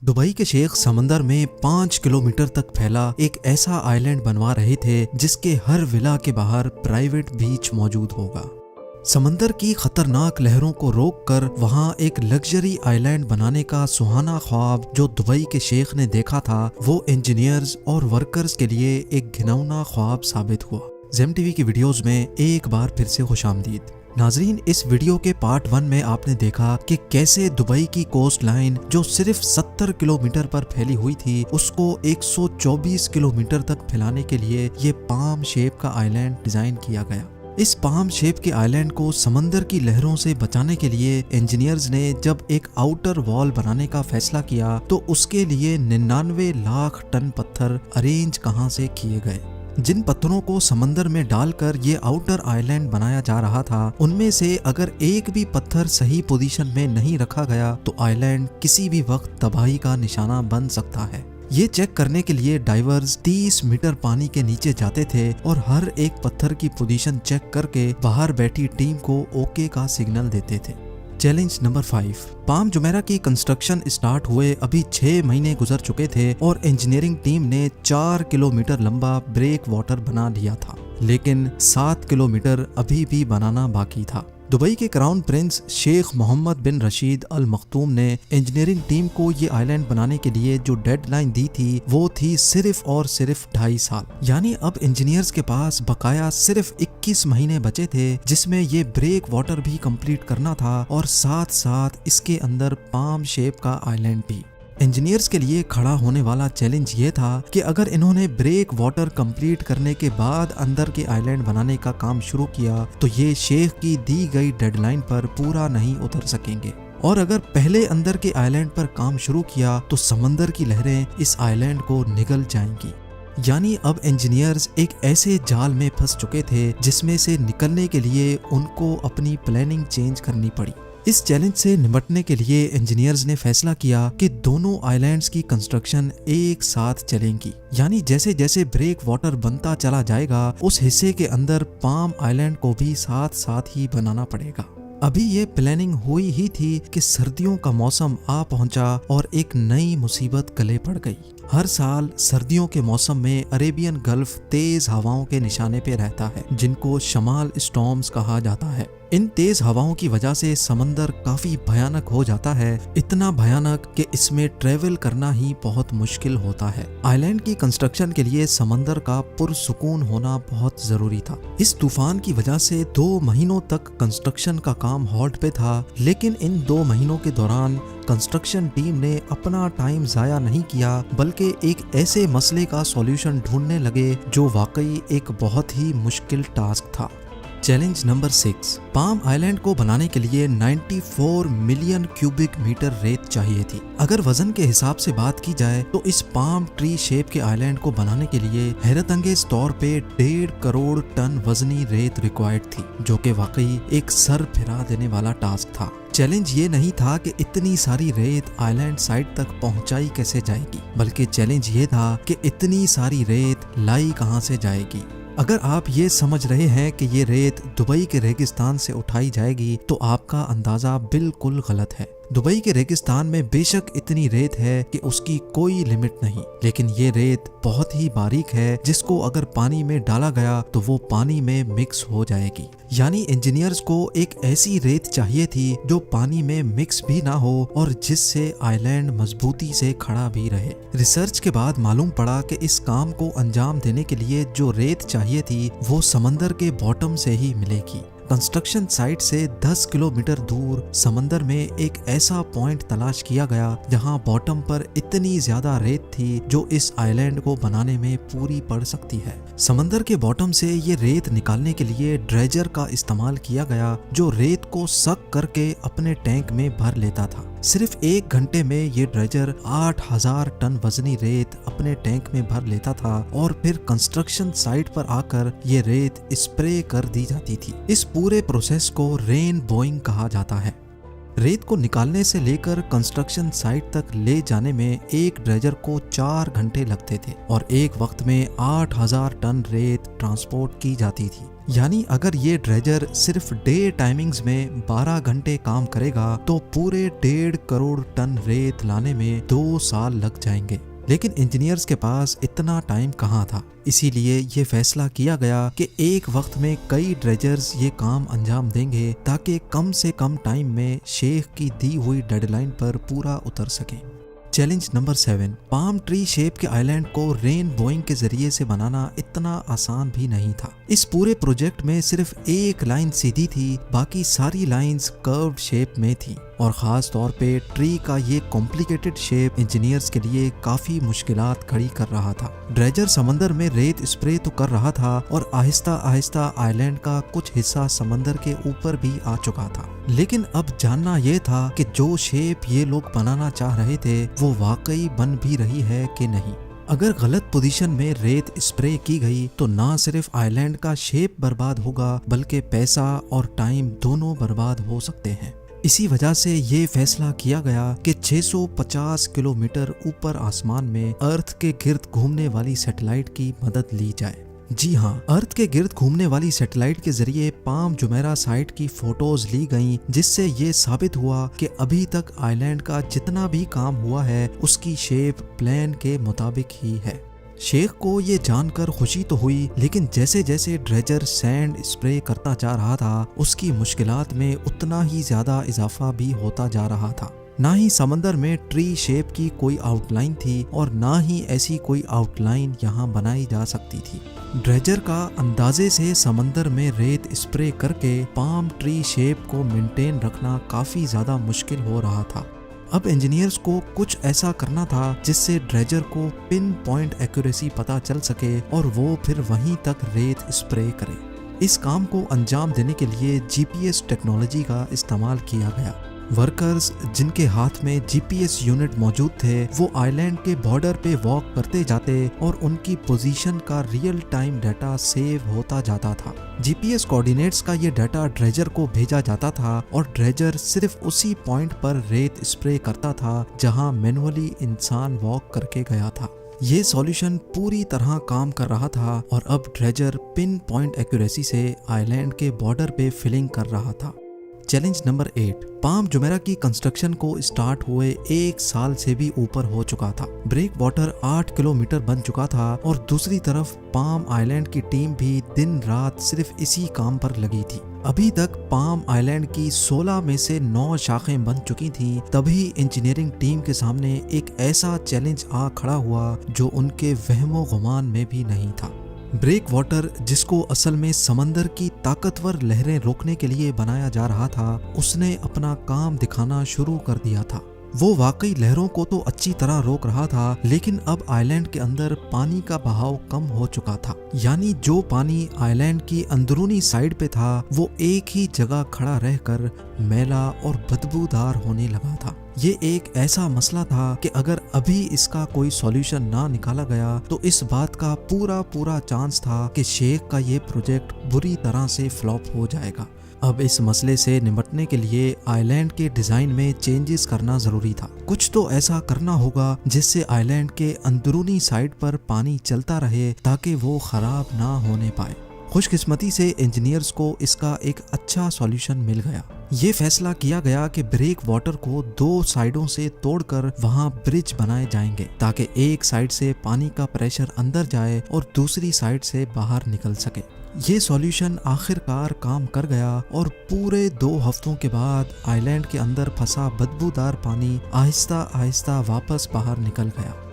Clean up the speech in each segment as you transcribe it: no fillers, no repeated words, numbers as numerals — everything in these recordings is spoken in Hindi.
दुबई के शेख समंदर में 5 किलोमीटर तक फैला एक ऐसा आइलैंड बनवा रहे थे जिसके हर विला के बाहर प्राइवेट बीच मौजूद होगा। समंदर की खतरनाक लहरों को रोककर वहां एक लग्जरी आइलैंड बनाने का सुहाना ख्वाब जो दुबई के शेख ने देखा था, वो इंजीनियर्स और वर्कर्स के लिए एक घिनौना ख्वाब साबित हुआ। ज़ेम टीवी की वीडियोस में एक बार फिर से खुशामदीद। नाजरीन, इस वीडियो के पार्ट 1 में आपने देखा कि कैसे दुबई की कोस्ट लाइन जो सिर्फ 70 किलोमीटर पर फैली हुई थी, उसको 124 किलोमीटर तक फैलाने के लिए ये पाम शेप का आइलैंड डिजाइन किया गया। इस पाम शेप के आइलैंड को समंदर की लहरों से बचाने के लिए इंजीनियर्स ने जब एक आउटर वॉल बनाने का फैसला किया तो उसके लिए 99 लाख टन पत्थर अरेंज कहां से किए गए। जिन पत्थरों को समंदर में डालकर ये आउटर आइलैंड बनाया जा रहा था, उनमें से अगर एक भी पत्थर सही पोजीशन में नहीं रखा गया तो आइलैंड किसी भी वक्त तबाही का निशाना बन सकता है। ये चेक करने के लिए डाइवर्स 30 मीटर पानी के नीचे जाते थे और हर एक पत्थर की पोजीशन चेक करके बाहर बैठी टीम को ओके का सिग्नल देते थे। Challenge number 5। पाम जुमेरा की कंस्ट्रक्शन स्टार्ट हुए अभी 6 महीने गुजर चुके थे और इंजीनियरिंग टीम ने 4 किलोमीटर लंबा ब्रेक वाटर बना लिया था, लेकिन 7 किलोमीटर अभी भी बनाना बाकी था। दुबई के क्राउन प्रिंस शेख मोहम्मद बिन रशीद अल मखतूम ने इंजीनियरिंग टीम को ये आइलैंड बनाने के लिए जो डेडलाइन दी थी वो थी सिर्फ और सिर्फ 2.5 साल। यानी अब इंजीनियर्स के पास बकाया सिर्फ 21 महीने बचे थे, जिसमें ये ब्रेक वाटर भी कंप्लीट करना था और साथ साथ इसके अंदर पाम शेप का आइलैंड भी। इंजीनियर्स के लिए खड़ा होने वाला चैलेंज ये था कि अगर इन्होंने ब्रेक वाटर कंप्लीट करने के बाद अंदर के आइलैंड बनाने का काम शुरू किया तो ये शेख की दी गई डेडलाइन पर पूरा नहीं उतर सकेंगे, और अगर पहले अंदर के आइलैंड पर काम शुरू किया तो समंदर की लहरें इस आइलैंड को निगल जाएंगी। यानी अब इंजीनियर्स एक ऐसे जाल में फंस चुके थे जिसमें से निकलने के लिए उनको अपनी प्लानिंग चेंज करनी पड़ी। इस चैलेंज से निपटने के लिए इंजीनियर्स ने फैसला किया कि दोनों आइलैंड्स की कंस्ट्रक्शन एक साथ चलेंगी। यानी जैसे जैसे ब्रेक वाटर बनता चला जाएगा, उस हिस्से के अंदर पाम आइलैंड को भी साथ साथ ही बनाना पड़ेगा। अभी ये प्लानिंग हुई ही थी कि सर्दियों का मौसम आ पहुंचा और एक नई मुसीबत गले पड़ गई। हर साल सर्दियों के मौसम में अरेबियन गल्फ तेज हवाओं के निशाने पे रहता है, जिनको शमाल स्टॉर्म्स कहा जाता है। इन तेज हवाओं की वजह से समंदर काफी भयानक हो जाता है, इतना भयानक कि इसमें ट्रेवल करना ही बहुत मुश्किल होता है। आइलैंड की कंस्ट्रक्शन के लिए समंदर का पुरसुकून होना बहुत जरूरी था। इस तूफान की वजह से 2 महीनों तक कंस्ट्रक्शन का काम हॉल्ट पे था, लेकिन इन 2 महीनों के दौरान कंस्ट्रक्शन टीम ने अपना टाइम जाया नहीं किया, बल्कि एक ऐसे मसले का सॉल्यूशन ढूंढने लगे जो वाकई एक बहुत ही मुश्किल टास्क था। Challenge number 6। पाम आइलैंड को बनाने के लिए 94 मिलियन क्यूबिक मीटर रेत चाहिए थी। अगर वजन के हिसाब से बात की जाए तो इस पाम ट्री शेप के आइलैंड को बनाने के लिए हैरत अंगेज तौर पे 1.5 करोड़ टन वजनी रेत रिक्वायर्ड थी, जो कि वाकई एक सर फिरा देने वाला टास्क था। चैलेंज ये नहीं था कि इतनी सारी रेत आइलैंड साइड तक पहुंचाई कैसे जाएगी, बल्कि चैलेंज ये था कि इतनी सारी रेत लाई कहां से जाएगी। अगर आप ये समझ रहे हैं कि ये रेत दुबई के रेगिस्तान से उठाई जाएगी तो आपका अंदाजा बिल्कुल गलत है। दुबई के रेगिस्तान में बेशक इतनी रेत है कि उसकी कोई लिमिट नहीं, लेकिन ये रेत बहुत ही बारीक है जिसको अगर पानी में डाला गया तो वो पानी में मिक्स हो जाएगी। यानी इंजीनियर्स को एक ऐसी रेत चाहिए थी जो पानी में मिक्स भी ना हो और जिससे आइलैंड मजबूती से खड़ा भी रहे। रिसर्च के बाद मालूम पड़ा कि इस काम को अंजाम देने के लिए जो रेत चाहिए थी वो समंदर के बॉटम से ही मिलेगी। कंस्ट्रक्शन साइट से 10 किलोमीटर दूर समंदर में एक ऐसा पॉइंट तलाश किया गया जहां बॉटम पर इतनी ज्यादा रेत थी जो इस आइलैंड को बनाने में पूरी पड़ सकती है। समंदर के बॉटम से ये रेत निकालने के लिए ड्रेजर का इस्तेमाल किया गया, जो रेत को सक करके अपने टैंक में भर लेता था। सिर्फ 1 घंटे में ये ड्रेजर 8000 टन वजनी रेत अपने टैंक में भर लेता था और फिर कंस्ट्रक्शन साइट पर आकर ये रेत स्प्रे कर दी जाती थी। इस पूरे प्रोसेस को रेन बोइंग कहा जाता है। रेत को निकालने से लेकर कंस्ट्रक्शन साइट तक ले जाने में एक ड्रेजर को 4 घंटे लगते थे और एक वक्त में 8000 टन रेत ट्रांसपोर्ट की जाती थी। यानी अगर ये ड्रेजर सिर्फ डे टाइमिंग्स में 12 घंटे काम करेगा तो पूरे 1.5 करोड़ टन रेत लाने में 2 साल लग जाएंगे। लेकिन इंजीनियर्स के पास इतना टाइम कहाँ था, इसीलिए ये फैसला किया गया कि एक वक्त में कई ड्रेजर्स ये काम अंजाम देंगे ताकि कम से कम टाइम में शेख की दी हुई डेडलाइन पर पूरा उतर सके। Challenge number 7, palm tree shape के आइलैंड को रेन बोइंग के जरिए से बनाना इतना आसान भी नहीं था। इस पूरे प्रोजेक्ट में सिर्फ एक लाइन सीधी थी, बाकी सारी लाइंस कर्व्ड शेप में थी और खास तौर पे ट्री का ये कॉम्प्लिकेटेड शेप इंजीनियर्स के लिए काफी मुश्किलात खड़ी कर रहा था। ड्रेजर समंदर में रेत स्प्रे तो कर रहा था और आहिस्ता आहिस्ता आइलैंड का कुछ हिस्सा समंदर के ऊपर भी आ चुका था, लेकिन अब जानना यह था कि जो शेप ये लोग बनाना चाह रहे थे वो वाकई बन भी रही है कि नहीं। अगर गलत पोजीशन में रेत स्प्रे की गई तो ना सिर्फ आइलैंड का शेप बर्बाद होगा बल्कि पैसा और टाइम दोनों बर्बाद हो सकते हैं। इसी वजह से ये फैसला किया गया कि 650 किलोमीटर ऊपर आसमान में अर्थ के गिर्द घूमने वाली सैटेलाइट की मदद ली जाए। जी हाँ, अर्थ के गिर्द घूमने वाली सैटेलाइट के जरिए पाम जुमेरा साइट की फोटोज ली गईं, जिससे ये साबित हुआ कि अभी तक आइलैंड का जितना भी काम हुआ है उसकी शेप प्लान के मुताबिक ही है। शेख को ये जानकर खुशी तो हुई, लेकिन जैसे जैसे ड्रेजर सैंड स्प्रे करता जा रहा था उसकी मुश्किलात में उतना ही ज्यादा इजाफा भी होता जा रहा था। ना ही समंदर में ट्री शेप की कोई आउटलाइन थी और ना ही ऐसी कोई आउटलाइन यहाँ बनाई जा सकती थी। ड्रेजर का अंदाजे से समंदर में रेत स्प्रे करके पाम ट्री शेप को मेंटेन रखना काफी ज्यादा मुश्किल हो रहा था। अब इंजीनियर्स को कुछ ऐसा करना था जिससे ड्रेजर को पिन पॉइंट एक्यूरेसी पता चल सके और वो फिर वहीं तक रेत स्प्रे करे। इस काम को अंजाम देने के लिए जीपीएस टेक्नोलॉजी का इस्तेमाल किया गया। वर्कर्स जिनके हाथ में जीपीएस यूनिट मौजूद थे वो आइलैंड के बॉर्डर पे वॉक करते जाते और उनकी पोजीशन का रियल टाइम डाटा सेव होता जाता था। जीपीएस कोऑर्डिनेट्स का ये डाटा ड्रेजर को भेजा जाता था और ड्रेजर सिर्फ उसी पॉइंट पर रेत स्प्रे करता था जहां मैनुअली इंसान वॉक करके गया था। ये सॉल्यूशन पूरी तरह काम कर रहा था और अब ड्रेजर पिन पॉइंट एक्यूरेसी से आइलैंड के बॉर्डर पे फिलिंग कर रहा था। चैलेंज नंबर 8, पाम जुमेरा की कंस्ट्रक्शन को स्टार्ट हुए 1 साल से भी ऊपर हो चुका था। ब्रेक वाटर 8 किलोमीटर बन चुका था और दूसरी तरफ पाम आइलैंड की टीम भी दिन रात सिर्फ इसी काम पर लगी थी। अभी तक पाम आइलैंड की 16 में से 9 शाखें बन चुकी थीं। तभी इंजीनियरिंग टीम के सामने एक ऐसा चैलेंज आ खड़ा हुआ जो उनके वहमो गुमान में भी नहीं था। ब्रेक वाटर, जिसको असल में समंदर की ताकतवर लहरें रोकने के लिए बनाया जा रहा था, उसने अपना काम दिखाना शुरू कर दिया था। वो वाकई लहरों को तो अच्छी तरह रोक रहा था, लेकिन अब आइलैंड के अंदर पानी का बहाव कम हो चुका था। यानी जो पानी आइलैंड की अंदरूनी साइड पे था वो एक ही जगह खड़ा रहकर मैला और बदबूदार होने लगा था। ये एक ऐसा मसला था कि अगर अभी इसका कोई सॉल्यूशन ना निकाला गया तो इस बात का पूरा चांस था कि शेख का ये प्रोजेक्ट बुरी तरह से फ्लॉप हो जाएगा। अब इस मसले से निपटने के लिए आइलैंड के डिजाइन में चेंजेस करना जरूरी था। कुछ तो ऐसा करना होगा जिससे आइलैंड के अंदरूनी साइड पर पानी चलता रहे ताकि वो खराब ना होने पाए। खुशकिस्मती से इंजीनियर्स को इसका एक अच्छा सॉल्यूशन मिल गया। ये फैसला किया गया कि ब्रेक वाटर को 2 साइडों से तोड़कर वहां ब्रिज बनाए जाएंगे ताकि एक साइड से पानी का प्रेशर अंदर जाए और दूसरी साइड से बाहर निकल सके। ये सॉल्यूशन आखिरकार काम कर गया और पूरे 2 हफ्तों के बाद आइलैंड के अंदर फंसा बदबूदार पानी आहिस्ता आहिस्ता वापस बाहर निकल गया।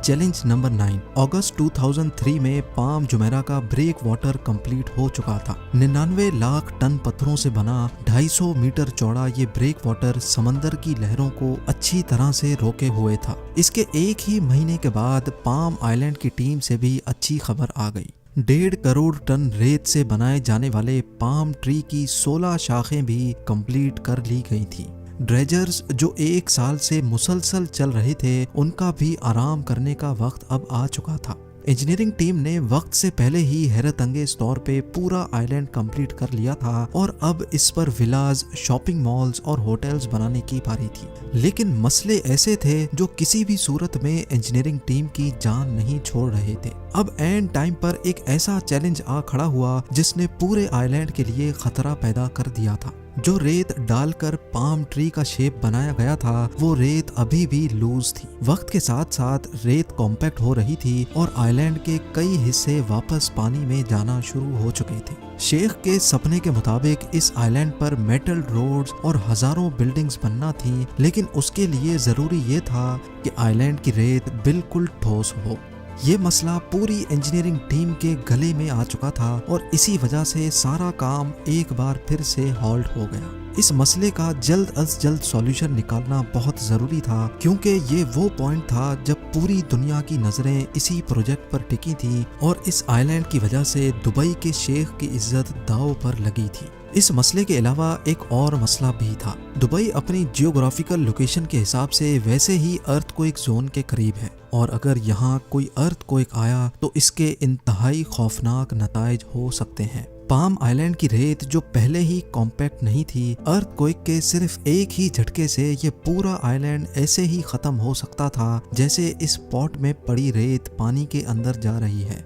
चैलेंज नंबर 9, अगस्त 2003 में पाम जुमेरा का ब्रेक वाटर कंप्लीट हो चुका था। 99 लाख टन पत्थरों से बना 250 मीटर चौड़ा ये ब्रेक वाटर समंदर की लहरों को अच्छी तरह से रोके हुए था। इसके एक ही महीने के बाद पाम आइलैंड की टीम से भी अच्छी खबर आ गई। 1.5 करोड़ टन रेत से बनाए जाने वाले पाम ट्री की 16 शाखें भी कंप्लीट कर ली गई थी। ड्रेजर्स जो 1 साल से मुसलसल चल रहे थे, उनका भी आराम करने का वक्त अब आ चुका था। इंजीनियरिंग टीम ने वक्त से पहले ही हैरत अंगेज तौर पे पूरा आइलैंड कंप्लीट कर लिया था और अब इस पर विलाज, शॉपिंग मॉल्स और होटल्स बनाने की बारी थी। लेकिन मसले ऐसे थे जो किसी भी सूरत में इंजीनियरिंग टीम की जान नहीं छोड़ रहे थे। अब एंड टाइम पर एक ऐसा चैलेंज आ खड़ा हुआ जिसने पूरे आइलैंड के लिए खतरा पैदा कर दिया था। जो रेत डालकर पाम ट्री का शेप बनाया गया था वो रेत अभी भी लूज थी। वक्त के साथ साथ रेत कॉम्पैक्ट हो रही थी और आइलैंड के कई हिस्से वापस पानी में जाना शुरू हो चुके थे। शेख के सपने के मुताबिक इस आइलैंड पर मेटल रोड्स और हजारों बिल्डिंग्स बनना थी, लेकिन उसके लिए जरूरी ये था कि आइलैंड की रेत बिल्कुल ठोस हो। ये मसला पूरी इंजीनियरिंग टीम के गले में आ चुका था और इसी वजह से सारा काम एक बार फिर से हॉल्ट हो गया। इस मसले का जल्द अज जल्द सॉल्यूशन निकालना बहुत जरूरी था, क्योंकि ये वो पॉइंट था जब पूरी दुनिया की नजरें इसी प्रोजेक्ट पर टिकी थी और इस आइलैंड की वजह से दुबई के शेख की इज्जत दांव पर लगी थी। इस मसले के अलावा एक और मसला भी था। दुबई अपनी जियोग्राफिकल लोकेशन के हिसाब से वैसे ही अर्थक्वेक जोन के करीब है और अगर यहाँ कोई अर्थक्वेक आया तो इसके इंतहाई खौफनाक नताइज हो सकते हैं। पाम आइलैंड की रेत जो पहले ही कॉम्पैक्ट नहीं थी, अर्थक्वेक के सिर्फ एक ही झटके से ये पूरा आइलैंड ऐसे ही खत्म हो सकता था जैसे इस पॉट में पड़ी रेत पानी के अंदर जा रही है।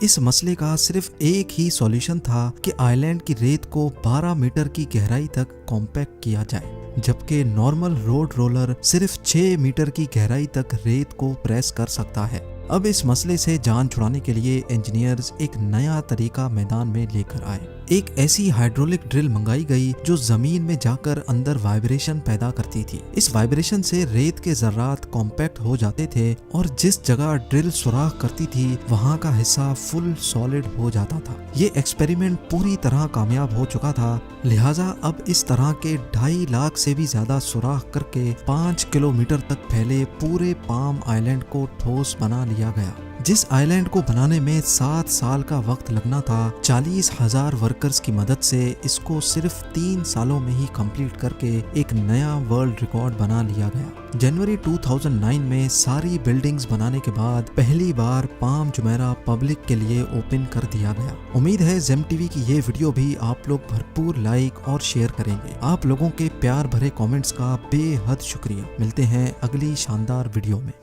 इस मसले का सिर्फ एक ही सॉल्यूशन था कि आइलैंड की रेत को 12 मीटर की गहराई तक कॉम्पैक्ट किया जाए, जबकि नॉर्मल रोड रोलर सिर्फ 6 मीटर की गहराई तक रेत को प्रेस कर सकता है। अब इस मसले से जान छुड़ाने के लिए इंजीनियर्स एक नया तरीका मैदान में लेकर आए। एक ऐसी हाइड्रोलिक ड्रिल मंगाई गई जो जमीन में जाकर अंदर वाइब्रेशन पैदा करती थी। इस वाइब्रेशन से रेत के जर्रात कॉम्पैक्ट हो जाते थे और जिस जगह ड्रिल सुराख करती थी वहां का हिस्सा फुल सॉलिड हो जाता था। ये एक्सपेरिमेंट पूरी तरह कामयाब हो चुका था, लिहाजा अब इस तरह के 2.5 लाख से भी ज्यादा सुराख करके 5 किलोमीटर तक फैले पूरे पाम आइलैंड को ठोस बना लिया गया। जिस आइलैंड को बनाने में 7 साल का वक्त लगना था, 40,000 वर्कर्स की मदद से इसको सिर्फ 3 सालों में ही कंप्लीट करके एक नया वर्ल्ड रिकॉर्ड बना लिया गया। जनवरी 2009 में सारी बिल्डिंग्स बनाने के बाद पहली बार पाम जुमेरा पब्लिक के लिए ओपन कर दिया गया। उम्मीद है जेम टीवी की ये वीडियो भी आप लोग भरपूर लाइक और शेयर करेंगे। आप लोगों के प्यार भरे कमेंट्स का बेहद शुक्रिया। मिलते हैं अगली शानदार वीडियो में।